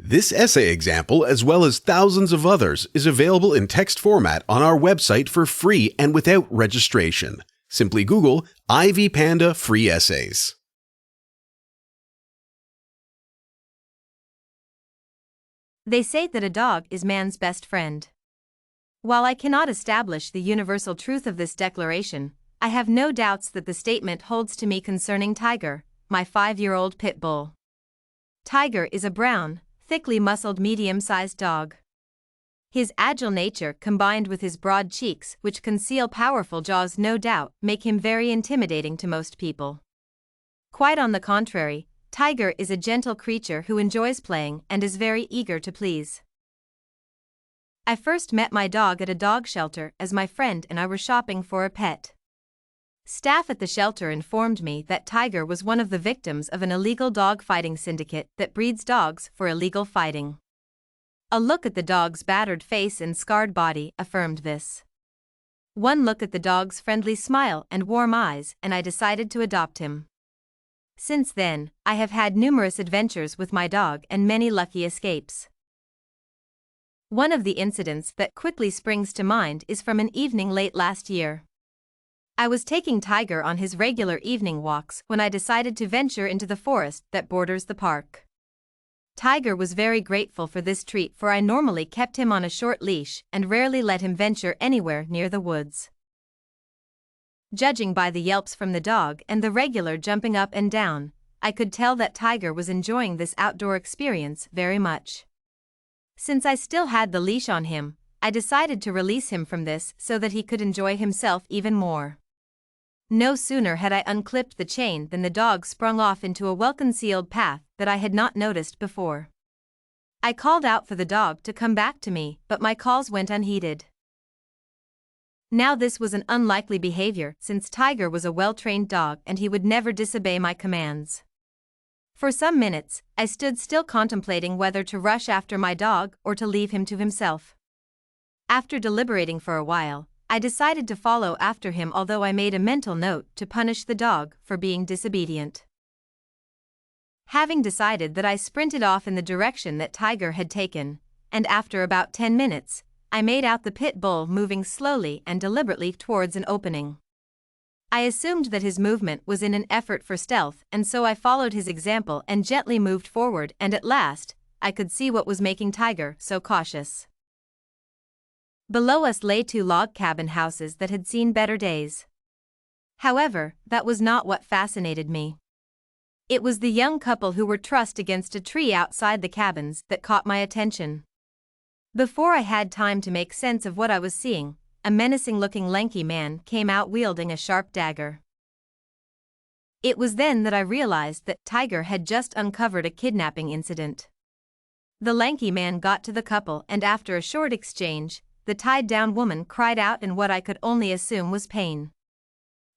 This essay example, as well as thousands of others, is available in text format on our website for free and without registration. Simply Google Ivy Panda Free Essays. They say that a dog is man's best friend. While I cannot establish the universal truth of this declaration, I have no doubts that the statement holds to me concerning Tiger, my 5-year-old pit bull. Tiger is a brown, thickly muscled medium-sized dog. His agile nature combined with his broad cheeks which conceal powerful jaws no doubt make him very intimidating to most people. Quite on the contrary, Tiger is a gentle creature who enjoys playing and is very eager to please. I first met my dog at a dog shelter as my friend and I were shopping for a pet. Staff at the shelter informed me that Tiger was one of the victims of an illegal dog fighting syndicate that breeds dogs for illegal fighting. A look at the dog's battered face and scarred body affirmed this. One look at the dog's friendly smile and warm eyes and I decided to adopt him. Since then, I have had numerous adventures with my dog and many lucky escapes. One of the incidents that quickly springs to mind is from an evening late last year. I was taking Tiger on his regular evening walks when I decided to venture into the forest that borders the park. Tiger was very grateful for this treat, for I normally kept him on a short leash and rarely let him venture anywhere near the woods. Judging by the yelps from the dog and the regular jumping up and down, I could tell that Tiger was enjoying this outdoor experience very much. Since I still had the leash on him, I decided to release him from this so that he could enjoy himself even more. No sooner had I unclipped the chain than the dog sprung off into a well-concealed path that I had not noticed before. I called out for the dog to come back to me, but my calls went unheeded. Now this was an unlikely behavior since Tiger was a well-trained dog and he would never disobey my commands. For some minutes, I stood still contemplating whether to rush after my dog or to leave him to himself. After deliberating for a while, I decided to follow after him, although I made a mental note to punish the dog for being disobedient. Having decided that, I sprinted off in the direction that Tiger had taken, and after about 10 minutes, I made out the pit bull moving slowly and deliberately towards an opening. I assumed that his movement was in an effort for stealth, and so I followed his example and gently moved forward, and at last, I could see what was making Tiger so cautious. Below us lay 2 log cabin houses that had seen better days. However, that was not what fascinated me. It was the young couple who were trussed against a tree outside the cabins that caught my attention. Before I had time to make sense of what I was seeing, a menacing-looking lanky man came out wielding a sharp dagger. It was then that I realized that Tiger had just uncovered a kidnapping incident. The lanky man got to the couple and after a short exchange, the tied-down woman cried out in what I could only assume was pain.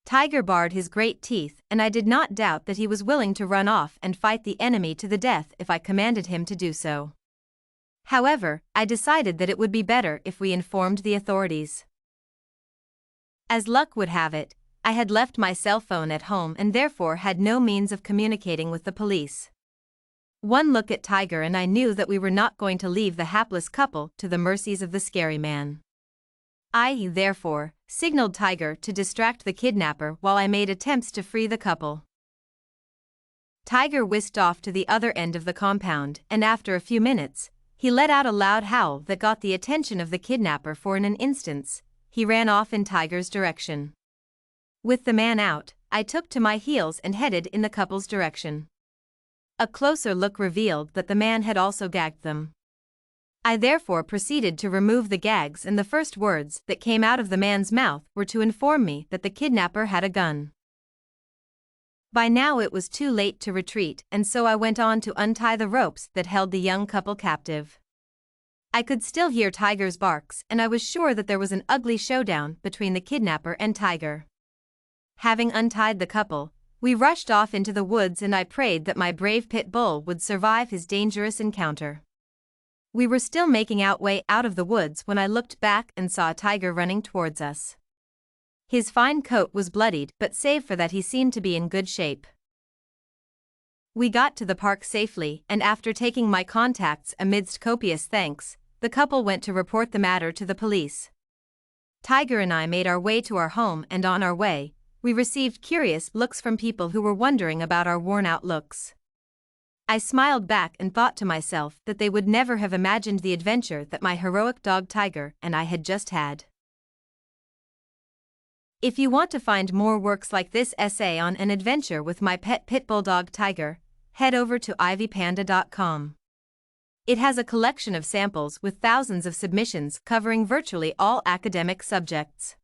Tiger bared his great teeth and I did not doubt that he was willing to run off and fight the enemy to the death if I commanded him to do so. However, I decided that it would be better if we informed the authorities. As luck would have it, I had left my cell phone at home and therefore had no means of communicating with the police. One look at Tiger and I knew that we were not going to leave the hapless couple to the mercies of the scary man. I, therefore, signaled Tiger to distract the kidnapper while I made attempts to free the couple. Tiger whisked off to the other end of the compound and after a few minutes, he let out a loud howl that got the attention of the kidnapper, for in an instant, he ran off in Tiger's direction. With the man out, I took to my heels and headed in the couple's direction. A closer look revealed that the man had also gagged them. I therefore proceeded to remove the gags and the first words that came out of the man's mouth were to inform me that the kidnapper had a gun. By now it was too late to retreat and so I went on to untie the ropes that held the young couple captive. I could still hear Tiger's barks and I was sure that there was an ugly showdown between the kidnapper and Tiger. Having untied the couple, we rushed off into the woods and I prayed that my brave pit bull would survive his dangerous encounter. We were still making our way out of the woods when I looked back and saw Tiger running towards us. His fine coat was bloodied, but save for that he seemed to be in good shape. We got to the park safely, and after taking my contacts amidst copious thanks, the couple went to report the matter to the police. Tiger and I made our way to our home, and on our way, we received curious looks from people who were wondering about our worn-out looks. I smiled back and thought to myself that they would never have imagined the adventure that my heroic dog Tiger and I had just had. If you want to find more works like this essay on an adventure with my pet pitbull dog Tiger, head over to ivypanda.com. It has a collection of samples with thousands of submissions covering virtually all academic subjects.